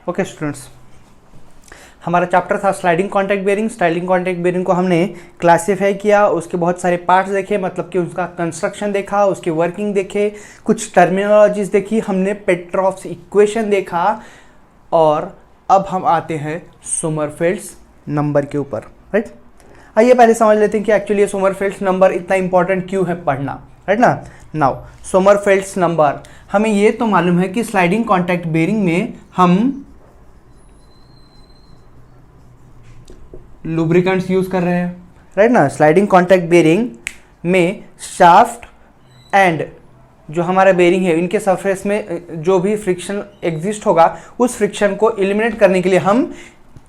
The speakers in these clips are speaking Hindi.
ओके स्टूडेंट्स, हमारा चैप्टर था sliding contact bearing. Sliding contact bearing को हमने क्लासीफाई किया, उसके बहुत सारे पार्ट्स देखे, मतलब कि उसका कंस्ट्रक्शन देखा, उसकी वर्किंग देखे, कुछ टर्मिनोलॉजीज देखी, हमने पेट्रोव्स इक्वेशन देखा, और अब हम आते हैं सोमरफेल्ड्स नंबर के ऊपर। राइट, आइए पहले समझ लेते हैं कि एक्चुअली ये सोमरफेल्ड्स नंबर इतना इंपॉर्टेंट क्यों है पढ़ना। राइट ना। नाउ सोमरफेल्ड्स नंबर, हमें ये तो मालूम है कि स्लाइडिंग कॉन्टैक्ट बेयरिंग में हम लुब्रिकेंट्स यूज कर रहे हैं। राइट ना। स्लाइडिंग कॉन्टैक्ट बेयरिंग में शाफ्ट एंड जो हमारा बेयरिंग है, इनके सरफेस में जो भी फ्रिक्शन एग्जिस्ट होगा, उस फ्रिक्शन को एलिमिनेट करने के लिए हम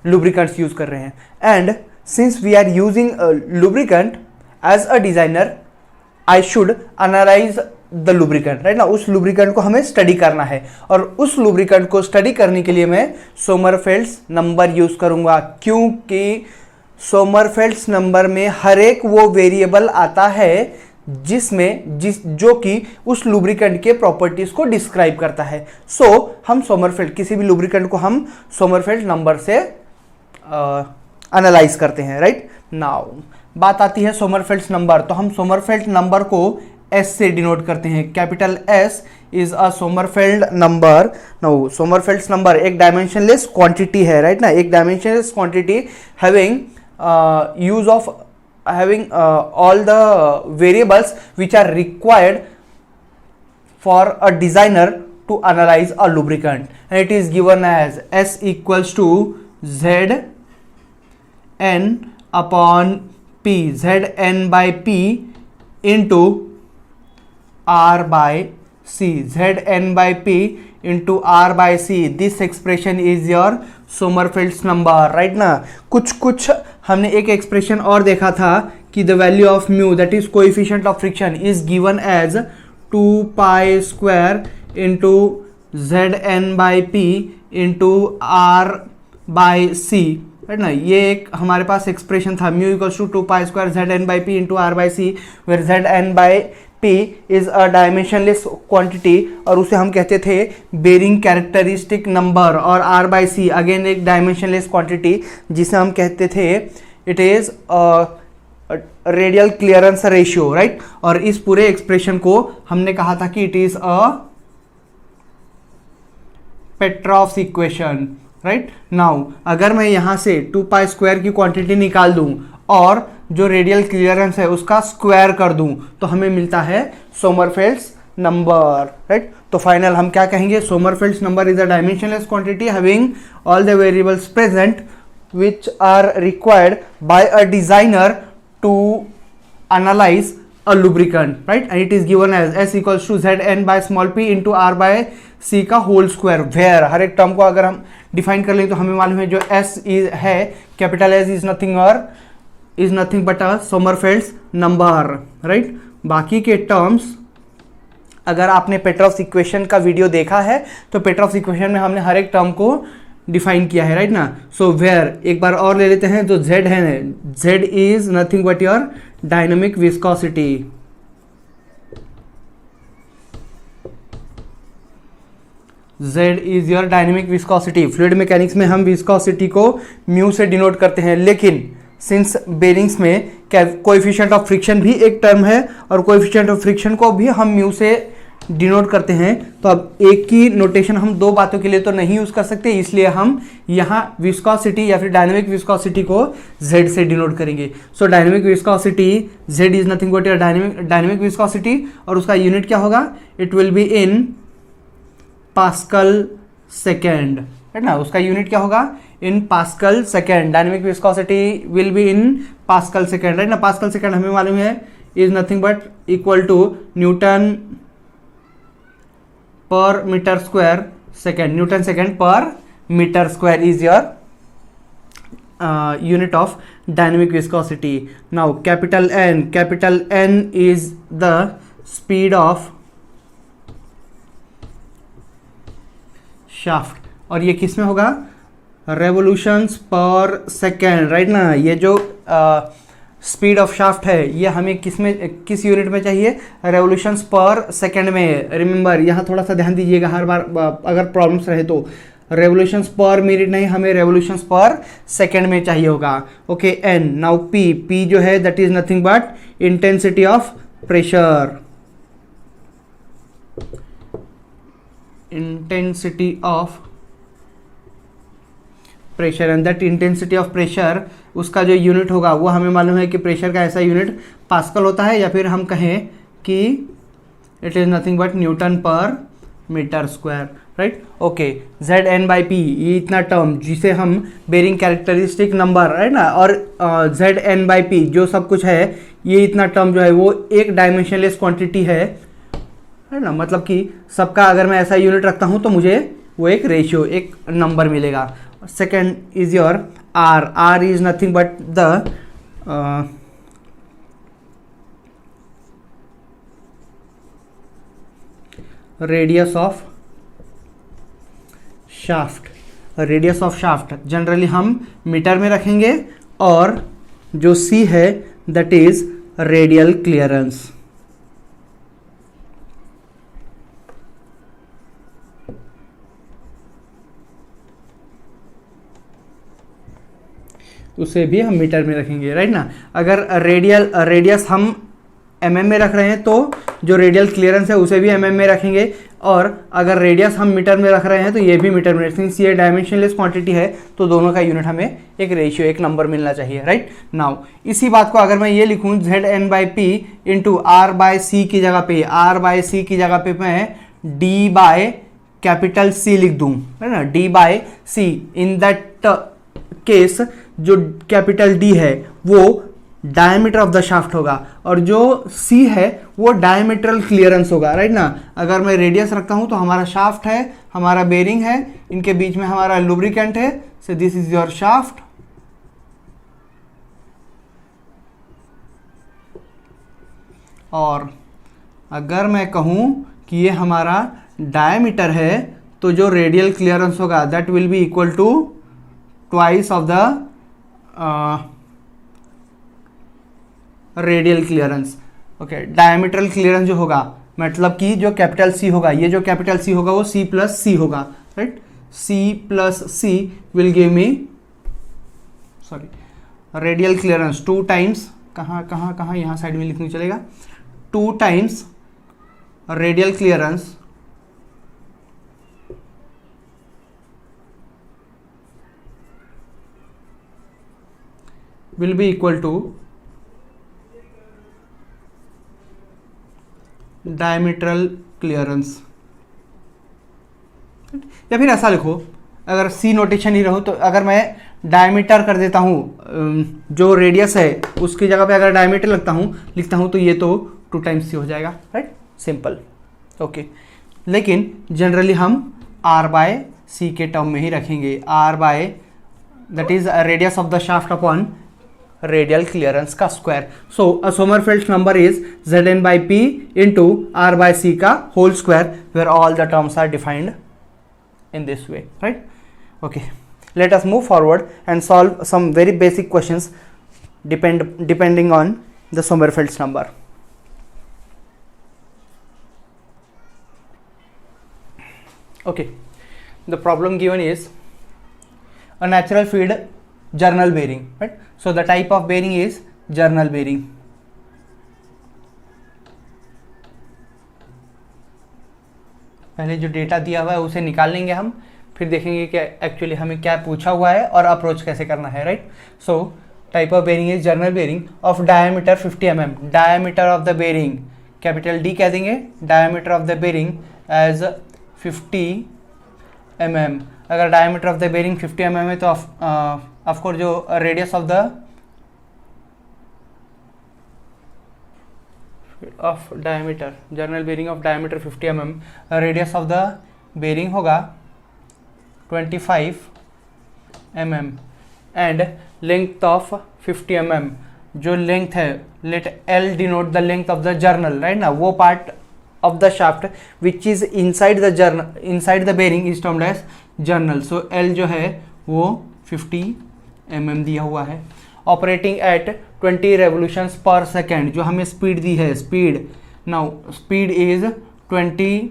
लुब्रिकेंट्स यूज कर रहे हैं। And since we are using lubricant as a designer, I should analyse the lubricant. Right ना। उस लुब्रिकेंट को हमें स्टडी करना है, और उस लुब्रिकेंट को स्टडी करने के लिए मैं सोमरफेल्ड्स नंबर यूज करूंगा, क्योंकि सोमरफेल्ड्स नंबर में हर एक वो वेरिएबल आता है जो कि उस लुब्रिकेंट के प्रॉपर्टीज को डिस्क्राइब करता है। सो हम सोमरफेल्ड, किसी भी लुब्रिकेंट को हम सोमरफेल्ड नंबर से एनालाइज करते हैं। राइट नाउ बात आती है सोमरफेल्ड्स नंबर, तो हम सोमरफेल्ड नंबर को एस से डिनोट करते हैं। Capital S is a Sommerfeld number. Now Sommerfeld's number एक डायमेंशनलेस क्वांटिटी है। राइट ना। एक dimensionless quantity having use of having all the variables which are required for a designer to analyze a lubricant, and it is given as S equals to Z N upon P, Z N by P into R by C, Z N by P into R by C. This expression is your Sommerfeld's number. Right ना। कुछ हमने एक एक्सप्रेशन और देखा था कि the value of mu, that is coefficient of friction, is given as 2 pi square into Z N by P into R by C. Right ना। ये एक हमारे पास एक्सप्रेशन था, mu equals to 2 pi square Z N by P into R by C, where Z N by P is a dimensionless quantity, और उसे हम कहते थे बेरिंग कैरेक्टरिस्टिक नंबर, और R by C अगेन एक डायमेंशनलेस क्वांटिटी जिसे हम कहते थे it is radial clearance ratio. Right. और इस पूरे एक्सप्रेशन को हमने कहा था कि it is a Petroff's equation. Right now अगर मैं यहां से 2 पाई स्क्वायर की क्वांटिटी निकाल दूं और जो रेडियल क्लियरेंस है उसका स्क्वायर कर दूं, तो हमें मिलता है सोमरफेल्ड्स नंबर। राइट। तो फाइनल हम क्या कहेंगे, Sommerfeld's number is a dimensionless quantity having all the variables present which are required by a designer to analyze a lubricant, right? And it is given as S equals to Zn by small p into R by C का होल स्क्वायर, वेयर हर एक टर्म को अगर हम डिफाइन कर लें तो हमें मालूम है जो S है, capital S is nothing but a Sommerfeld's number. Right. बाकी के टर्म्स अगर आपने पेट्रोव्स इक्वेशन का वीडियो देखा है तो पेट्रोव्स इक्वेशन में हमने हर एक टर्म को डिफाइन किया है। राइट ना। सो वेयर एक बार और ले लेते हैं, जो Z है, Z is nothing but your dynamic viscosity. Z is your dynamic viscosity. Fluid mechanics में हम विस्कोसिटी को म्यू से डिनोट करते हैं, लेकिन सिंस बेरिंग्स में कोएफिशिएंट ऑफ फ्रिक्शन भी एक टर्म है और कोएफिशिएंट ऑफ फ्रिक्शन को भी हम म्यू से डिनोट करते हैं, तो अब एक ही नोटेशन हम दो बातों के लिए तो नहीं यूज कर सकते, इसलिए हम यहाँ विस्कोसिटी या फिर डायनेमिक विस्कोसिटी को Z से डिनोट करेंगे। So dynamic viscosity Z is nothing but your dynamic viscosity, और उसका यूनिट क्या होगा, it will be in pascal second. है ना। उसका यूनिट क्या होगा, in pascal second. Dynamic viscosity will be in pascal second. Right ना। पास्कल सेकेंड हमें मालूम है is nothing but equal to newton per metre square second. Newton second per metre square is your unit of dynamic viscosity. Now capital N is the speed of shaft, और ये किस में होगा, रेवोल्यूशंस पर सेकेंड। राइट ना। ये जो स्पीड ऑफ शाफ्ट है ये हमें किस यूनिट में चाहिए, रेवोल्यूशंस पर सेकेंड में। रिमेंबर यहाँ थोड़ा सा ध्यान दीजिएगा, हर बार अगर प्रॉब्लम्स रहे तो रेवोल्यूशंस पर मिनट नहीं, हमें रेवोल्यूशंस पर सेकेंड में चाहिए होगा। Okay, N, now P, P जो है that is nothing but intensity of pressure, intensity of pressure, and that intensity of pressure, उसका जो यूनिट होगा वो हमें मालूम है कि प्रेशर का ऐसा यूनिट पास्कल होता है, या फिर हम कहें कि it is nothing but newton per metre square, right. Okay, Z N by P, ये इतना टर्म जिसे हम बेरिंग कैरेक्टरिस्टिक नंबर, राइट ना, और जेड एन बाई पी जो सब कुछ है, ये इतना टर्म जो है वो एक डायमेंशनलेस क्वांटिटी है ना, मतलब कि सबका अगर मैं ऐसा यूनिट रखता हूँ तो मुझे वो एक रेशियो, एक नंबर मिलेगा। Second is your R, R is nothing but the radius of shaft, radius of shaft generally हम मीटर में रखेंगे, और जो सी है दैट इज रेडियल क्लियरेंस। उसे भी हम मीटर में रखेंगे, राइट ना। अगर रेडियस हम एमएम में रख रहे हैं तो जो रेडियल क्लियरेंस है उसे भी एमएम में रखेंगे, और अगर रेडियस हम मीटर में रख रहे हैं तो ये भी मीटर में, सिंस ये डायमेंशनलेस क्वांटिटी है तो दोनों का यूनिट हमें एक रेशियो, एक नंबर मिलना चाहिए, राइट। नाउ इसी बात को अगर मैं ये लिखूं Z N by P into R by C की जगह पे, आर बाय सी की जगह पे मैं डी बाय कैपिटल सी लिख दूं, है ना, D by C. In that case जो कैपिटल डी है वो डायमीटर ऑफ द शाफ्ट होगा, और जो सी है वो डायमीटरल क्लियरेंस होगा, राइट ना। अगर मैं रेडियस रखता हूं तो हमारा शाफ्ट है, हमारा बेरिंग है, इनके बीच में हमारा लुब्रिकेंट है, सो दिस इज योर शाफ्ट, और अगर मैं कहूं कि ये हमारा डायमीटर है तो जो रेडियल क्लियरेंस होगा that will be equal to twice of the radial clearance. Okay, diametral clearance जो होगा, मतलब कि जो कैपिटल सी होगा, ये जो कैपिटल सी होगा वो सी प्लस सी होगा, right. C plus C will give me, sorry, radial clearance 2 times, कहाँ यहाँ साइड में लिखने चलेगा, 2 times radial clearance will be equal to diametral clearance। या फिर ऐसा लिखो, अगर सी नोटेशन ही रहो तो अगर मैं डायमीटर कर देता हूँ, जो रेडियस है उसकी जगह पे अगर डायमीटर लिखता हूँ तो ये तो 2 टाइम्स सी हो जाएगा, राइट, सिंपल। ओके, लेकिन जनरली हम आर बाय सी के टर्म में ही रखेंगे, R by that is radius of the shaft upon radial clearance का square. So a Sommerfeld number is Z N by P into R by C का whole square, where all the terms are defined in this way, right? Okay, let us move forward and solve some very basic questions depending on the Sommerfeld's number. Okay, the problem given is a natural feed journal bearing, right? So the type of bearing is journal bearing. पहले जो डेटा दिया हुआ है उसे निकाल लेंगे हम, फिर देखेंगे कि एक्चुअली हमें क्या पूछा हुआ है और अप्रोच कैसे करना है, right. So type of bearing is journal bearing of diameter 50 mm। Diameter of the bearing capital D कह देंगे, diameter of the bearing as 50 mm। अगर diameter of the bearing 50 mm है तो ऑफकोर्स जो radius of the diameter, journal bearing of diameter 50 mm, radius of the bearing होगा 25 mm and length of 50 mm। जो लेंथ है, let L denote the length of the journal, right ना, वो part of the shaft which is inside the journal, inside the bearing is termed as journal. So L जो है वो 50 mm दिया हुआ है। Operating at 20 revolutions per second, जो हमें स्पीड दी है, speed, now speed is 20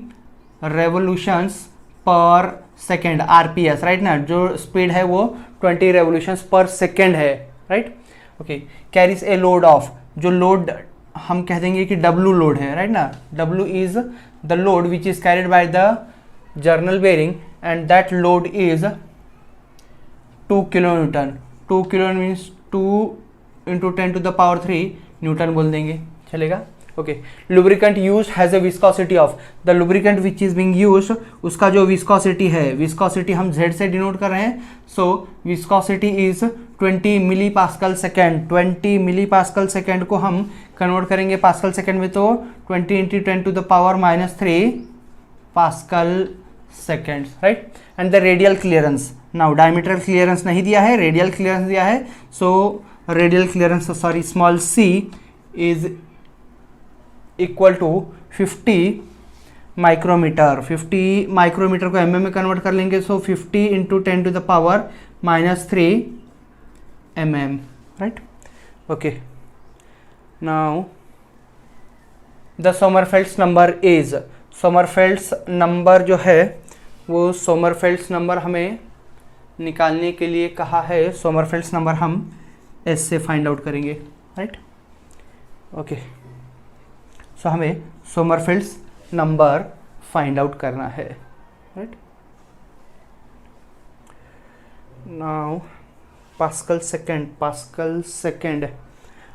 revolutions per second, RPS, right ना, जो स्पीड है वो 20 रेवोल्यूशंस पर सेकेंड है, right. Okay, carries a load of, जो लोड हम कह देंगे कि W लोड है, राइट ना, W is the load which is carried by the journal bearing and that load is 2 kilo newton. 2 kilo means 2 into 10 to the power 3 newton बोल देंगे, चलेगा। Okay, lubricant use has a viscosity of, the lubricant which is being use, उसका जो विस्कोसिटी है, विस्कोसिटी हम Z से डिनोट कर रहे हैं, so viscosity is 20 milli pascal second. 20 milli pascal second को हम कन्वर्ट करेंगे पास्कल सेकेंड में, तो 20 into 10 to the power -3 pascal second, right. And the radial clearance, now diametral clearance नहीं दिया है, रेडियल क्लियरेंस दिया है, so radial clearance sorry small c is equal to 50 micrometer. 50 micrometer को mm में कन्वर्ट कर लेंगे, so 50 into 10 to the power -3 mm, right. Okay, now the Sommerfeld's number is, Sommerfeld's number जो है वो सोमरफेल्ड्स नंबर हमें निकालने के लिए कहा है, सोमरफेल्ड्स नंबर हम S से फाइंड आउट करेंगे, राइट। ओके, सो हमें सोमरफेल्ड्स नंबर फाइंड आउट करना है, राइट। नाउ पास्कल सेकेंड,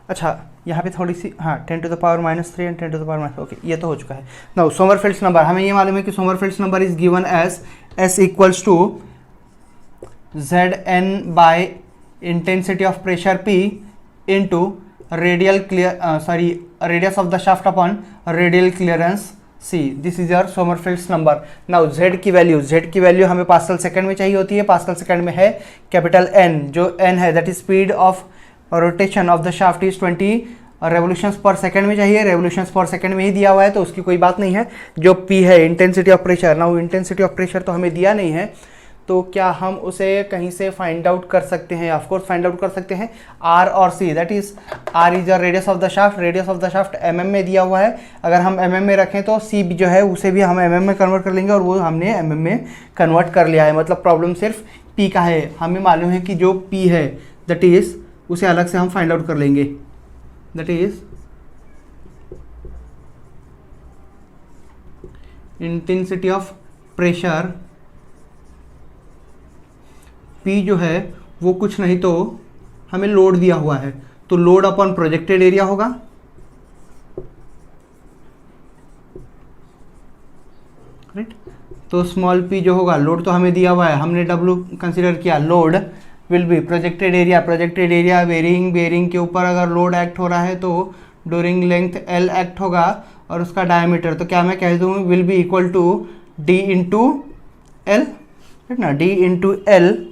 अच्छा यहाँ पे थोड़ी सी, हाँ 10 to the power -3 and 10 to the power okay, ये तो हो चुका है। नाउ सोमरफेल्ड्स नंबर, हमें ये मालूम है कि Sommerfeld's number is given as S equals to Zn by intensity of pressure P into radius of the shaft upon radial clearance C। This is your Sommerfeld's number. Now Z की वैल्यू हमें पास्कल सेकंड में चाहिए होती है, पास्कल सेकंड में है कैपिटल N, जो N है that is speed of rotation of the shaft is 20 revolutions per second में चाहिए, रेवोल्यूशंस पर सेकंड में ही दिया हुआ है तो उसकी कोई बात नहीं है। जो P है intensity of pressure, now intensity of pressure तो हमें दिया नहीं है, तो क्या हम उसे कहीं से फाइंड आउट कर सकते हैं? ऑफ कोर्स फाइंड आउट कर सकते हैं। R और C, that is R is the radius of the shaft, radius of the shaft mm में दिया हुआ है, अगर हम mm में रखें तो C जो है उसे भी हम mm में कन्वर्ट कर लेंगे और वो हमने mm में कन्वर्ट कर लिया है, मतलब प्रॉब्लम सिर्फ P का है। हमें मालूम है कि जो P है दैट इज उसे अलग से हम फाइंड आउट कर लेंगे, that is intensity of pressure P जो है वो कुछ नहीं तो हमें लोड दिया हुआ है, तो लोड अपॉन प्रोजेक्टेड एरिया होगा, राइट। तो स्मॉल p जो होगा, लोड तो हमें दिया हुआ है, हमने W कंसीडर किया, load will be projected area bearing के ऊपर अगर लोड एक्ट हो रहा है तो ड्यूरिंग लेंथ L एक्ट होगा और उसका डायमीटर, तो क्या मैं कह दूँ will be equal to D into L, ठीक ना, D इंटू एल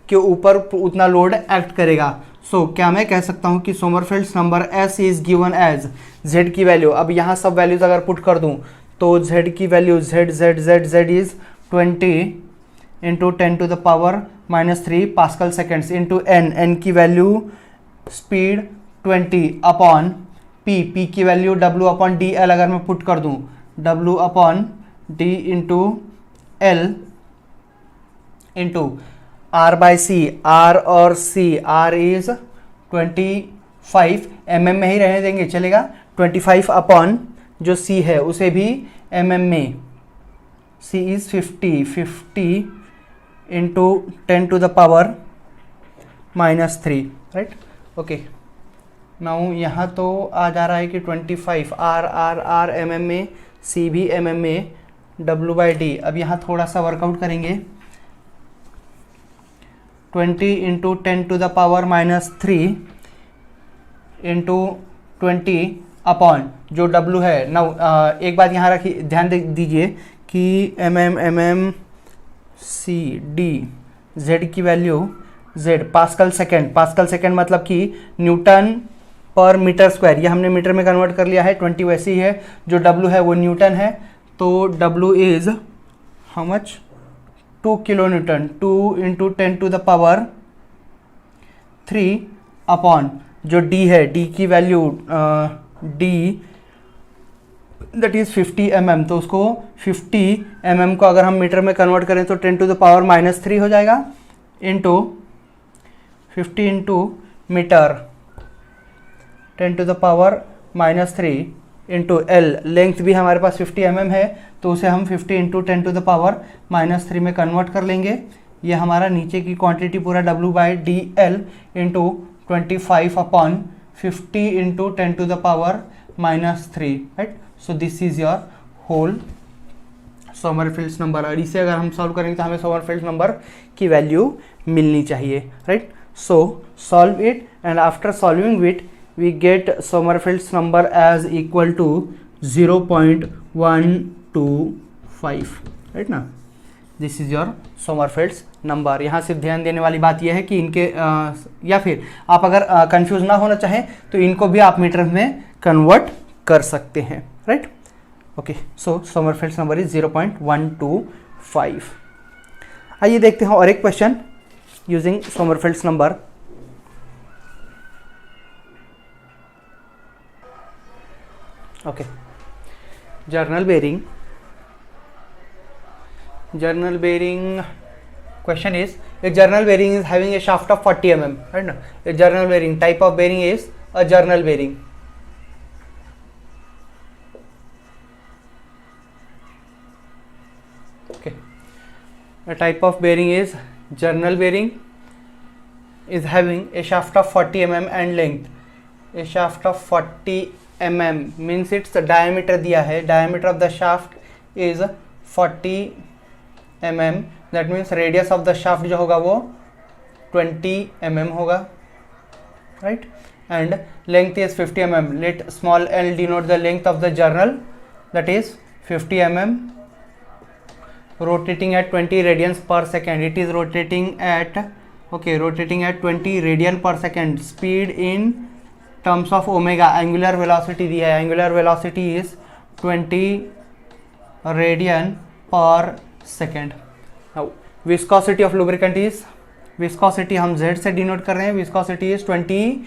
के ऊपर उतना लोड एक्ट करेगा। सो क्या मैं कह सकता हूँ कि Sommerfeld's number S is given as Z की वैल्यू, अब यहाँ सब वैल्यूज अगर पुट कर दूँ तो Z की value Z is 20 into 10 to the power -3 pascal seconds into N की वैल्यू स्पीड 20 अपॉन P की value W upon D L, अगर मैं पुट कर दूँ W upon D into L into R by C, R और C, R इज 25 mm में ही रहने देंगे चलेगा, 25 अपॉन जो C है उसे भी mm में, C is 50 into 10 to the power -3, right. Okay, now यहाँ तो आ जा रहा है कि 25 R mm में, C भी mm में, W बाई डी। अब यहाँ थोड़ा सा वर्कआउट करेंगे, 20 into 10 to the power -3 into 20 upon जो W है। नाउ एक बात यहाँ रखिए, ध्यान दीजिए कि mm C D Z की वैल्यू Z पास्कल सेकेंड मतलब कि न्यूटन पर मीटर स्क्वायर, ये हमने मीटर में कन्वर्ट कर लिया है, 20 वैसे ही है, जो W है वो न्यूटन है, तो W is how much 2 kilo newton, 2 into 10 to the power 3 upon जो D है, D की value D that is 50 mm, तो उसको 50 mm को अगर हम मीटर में कन्वर्ट करें तो 10⁻³ हो जाएगा, into 50 into metre 10⁻³ into L, length भी हमारे पास 50 mm है तो उसे हम 50 इंटू 10⁻³ में कन्वर्ट कर लेंगे। ये हमारा नीचे की क्वांटिटी पूरा W/dl into 25/50 into 10⁻³ right. So this is your whole Sommerfeld's number. और इसे अगर हम सॉल्व करेंगे तो हमें सोमरफेल्ड्स नंबर की वैल्यू मिलनी चाहिए, right. So solve it and after solving it we get Sommerfeld's number as equal to 0.125, right ना। This is your Sommerfeld's number. यहाँ सिर्फ ध्यान देने वाली बात यह है कि इनके या फिर आप अगर कंफ्यूज ना होना चाहें तो इनको भी आप मीटर में कन्वर्ट कर सकते हैं, right. Okay, so Sommerfeld's number is 0.125। आइए देखते हैं और एक question using Sommerfeld's number. Okay, journal bearing question is, a journal bearing is having a shaft of 40 mm, right now. A journal bearing type of bearing is a journal bearing. Okay, a type of bearing is journal bearing is having a shaft of 40 mm and length. A shaft of 40 mm means its diameter दिया है, diameter of the shaft is 40 mm, that means radius of the shaft जो होगा वो 20 mm होगा, right, and length is 50 mm. Let small l denote the length of the journal, that is 50 mm, rotating at 20 radians per second. It is rotating at 20 radian per second. Speed in terms of omega, angular velocity दिया है, angular velocity is 20 radian per second. Now viscosity of lubricant is, viscosity हम Z से डिनोट कर रहे हैं, viscosity is 20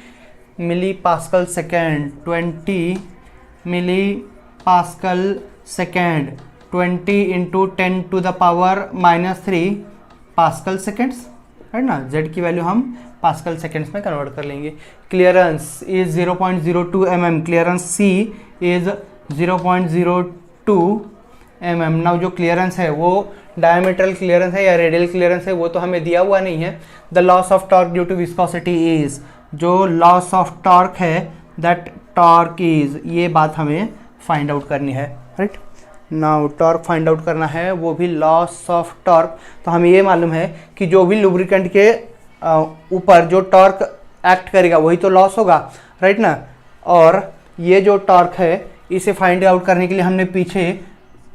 millipascal second, 20 millipascal second, 20 into 10⁻³ pascal seconds, है ना। Z की वैल्यू हम पास्कल सेकेंड्स में कन्वर्ट कर लेंगे। Clearance is 0.02 mm, clearance C is 0.02 mm। Now जो क्लियरेंस है वो डायमीटरल क्लियरेंस है या रेडियल क्लियरेंस है वो तो हमें दिया हुआ नहीं है। The loss of torque due to viscosity is, जो लॉस ऑफ टॉर्क है दैट टॉर्क इज, ये बात हमें फाइंड आउट करनी है, right. Now torque find out करना है, वो भी लॉस ऑफ टॉर्क। तो हमें ये मालूम है कि जो भी लुब्रिकेंट के ऊपर जो टॉर्क एक्ट करेगा वही तो लॉस होगा, राइट ना। और ये जो टॉर्क है इसे फाइंड आउट करने के लिए हमने पीछे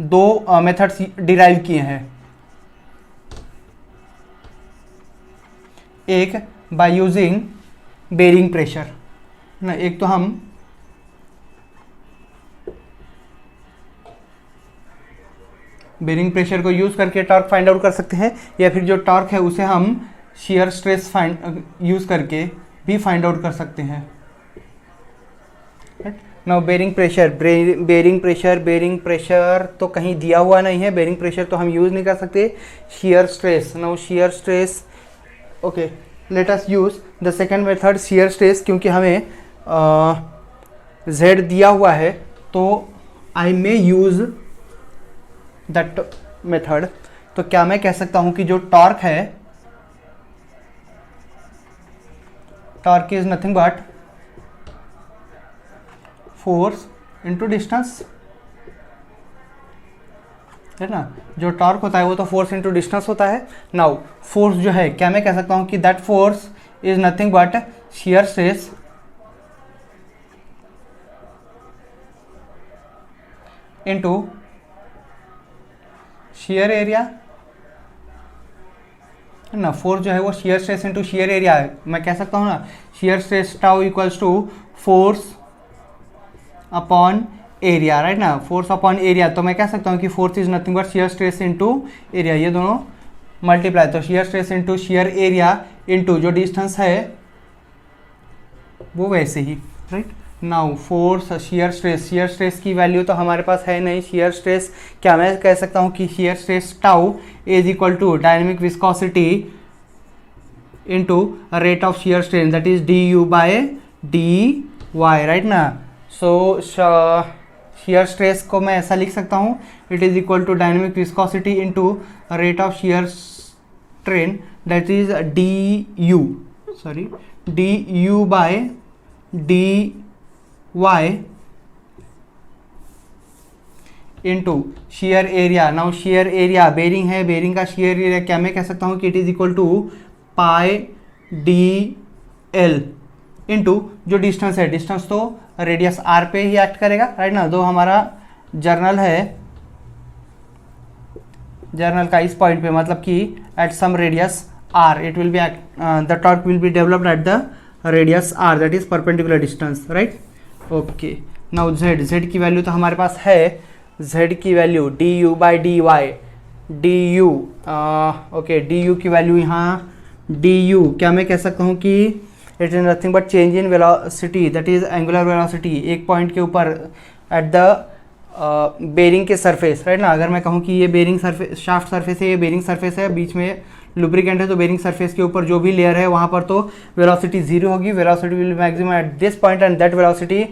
दो मेथड्स डिराइव किए हैं। एक बाय यूजिंग बेरिंग प्रेशर ना, एक तो हम बेरिंग प्रेशर को यूज करके टॉर्क फाइंड आउट कर सकते हैं, या फिर जो टॉर्क है उसे हम शेयर स्ट्रेस यूज करके भी फाइंड आउट कर सकते हैं। नाउ बेरिंग प्रेशर तो कहीं दिया हुआ नहीं है, बेरिंग प्रेशर तो हम यूज नहीं कर सकते। Shear stress, now shear stress, okay let us use the second method shear stress, क्योंकि हमें Z दिया हुआ है तो आई मे यूज दैट मेथड। तो क्या मैं कह सकता हूं कि जो टॉर्क है, torque is nothing but force into distance, है ना। जो टॉर्क होता है वो तो फोर्स इंटू डिस्टेंस होता है। नाउ फोर्स जो है, क्या मैं कह सकता हूं कि that force is nothing but shear stress into shear area, है ना। फोर्स जो है वो shear stress into shear area है। मैं कह सकता हूँ ना shear stress tau equals to force upon area, right ना, फोर्स अपॉन एरिया। तो मैं कह सकता हूँ कि force is nothing but shear stress into area, ये दोनों मल्टीप्लाई, तो shear stress into shear area into जो डिस्टेंस है वो वैसे ही, right. Now force shear stress की वैल्यू तो हमारे पास है नहीं। शियर स्ट्रेस क्या मैं कह सकता हूँ कि shear stress tau is equal to dynamic viscosity into rate of shear strain, that is d u by d y, right ना। सो शियर स्ट्रेस को मैं ऐसा लिख सकता हूँ, it is equal to dynamic viscosity into rate of shear strain, that is d u by d y into shear area. Now shear area bearing है, बेरिंग का शेयर एरिया क्या मैं कह सकता हूँ कि it is equal to pi D l into जो डिस्टेंस है, डिस्टेंस तो रेडियस आर पे ही एक्ट करेगा, राइट ना। जो हमारा जर्नल है, जर्नल का इस पॉइंट पे मतलब कि at some radius r it will be the torque will be developed at the radius r, that is perpendicular distance, right. Okay, now z की वैल्यू तो हमारे पास है, जेड की value d u by d y, d u okay, d u की वैल्यू यहाँ डी यू क्या मैं कह सकता हूँ कि it is nothing but change in velocity, that is angular velocity एक पॉइंट के ऊपर एट द बेरिंग के सरफेस, राइट ना। अगर मैं कहूँ कि ये बेरिंग सरफेस, शाफ्ट सरफेस है, ये बेरिंग सरफेस है, बीच में लुब्रिकेंट है, तो बेरिंग सरफेस के ऊपर जो भी लेयर है वहाँ पर तो वेलोसिटी जीरो होगी, velocity will be maximum at this point and that velocity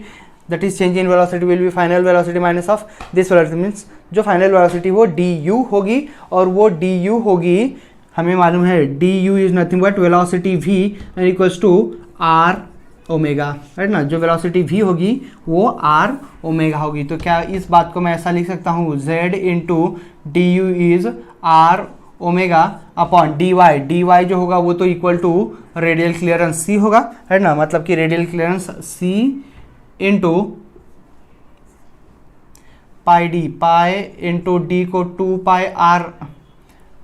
that is change in velocity will be final velocity minus of this velocity, means जो फाइनल वेलोसिटी वो डी यू होगी, और वो डी यू होगी हमें मालूम है d you is nothing but velocity v equals to r omega, right ना। जो वेलोसिटी वी होगी वो आर ओमेगा होगी। तो क्या इस बात को मैं ऐसा लिख सकता हूँ, Z into D you is R omega upon D Y जो होगा वो तो equal to radial clearance C होगा, है ना। मतलब कि radial clearance C into pi D, pi into D को 2 pi R,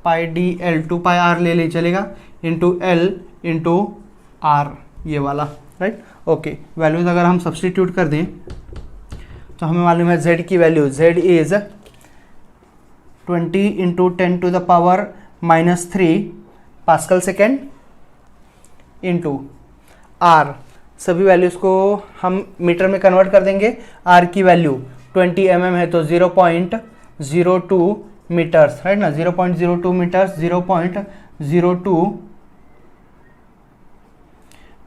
pi D L 2 pi R ले चलेगा, इंटू एल इंटू आर ये वाला, राइट। ओके, वैल्यूज अगर हम सब्सटीट्यूट कर दें तो हमें मालूम है z की value, z is 20 into 10 to the power -3 pascal second into r. सभी वैल्यूज को हम मीटर में कन्वर्ट कर देंगे। आर की वैल्यू 20 mm है तो 0.02 मीटर्स, राइट ना। 0.02 मीटर्स, 0.02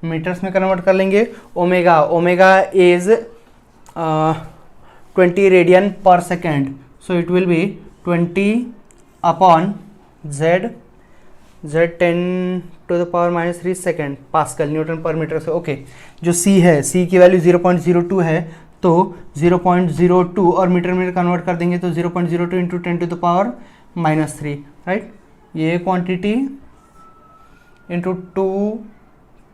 मीटर्स में कन्वर्ट कर लेंगे। Omega is 20 radian per second, so it will be 20 upon z 10 to the power -3 second pascal newton per metre से। ओके, जो c है, c की वैल्यू 0.02 है तो 0.02 और मीटर में कन्वर्ट कर देंगे तो 0.02 into 10 to the power -3, right. ये क्वांटिटी इंटू 2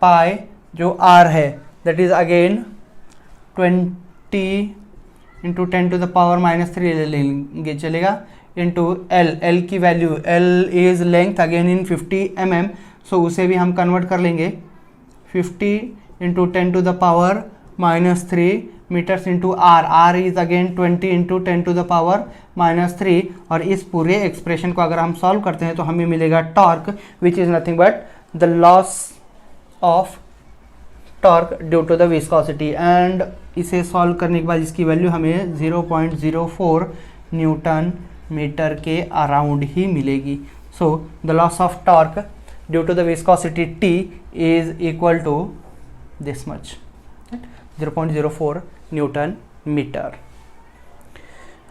पाई जो r है that is again 20 into 10 to the power -3 ले लेंगे, चलेगा, इंटू l की value, l is length again in 50 mm, so उसे भी हम कन्वर्ट कर लेंगे 50 into 10 to the power -3 metres into r is again 20 into 10 to the power -3। और इस पूरे एक्सप्रेशन को अगर हम सॉल्व करते हैं तो हमें मिलेगा torque which is nothing but the loss of torque due to the viscosity, and इसे सॉल्व करने के बाद इसकी वैल्यू हमें 0.04 न्यूटन मीटर के अराउंड ही मिलेगी। So the loss of torque due to the viscosity T is equal to this much, 0.04 newton metre.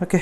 Okay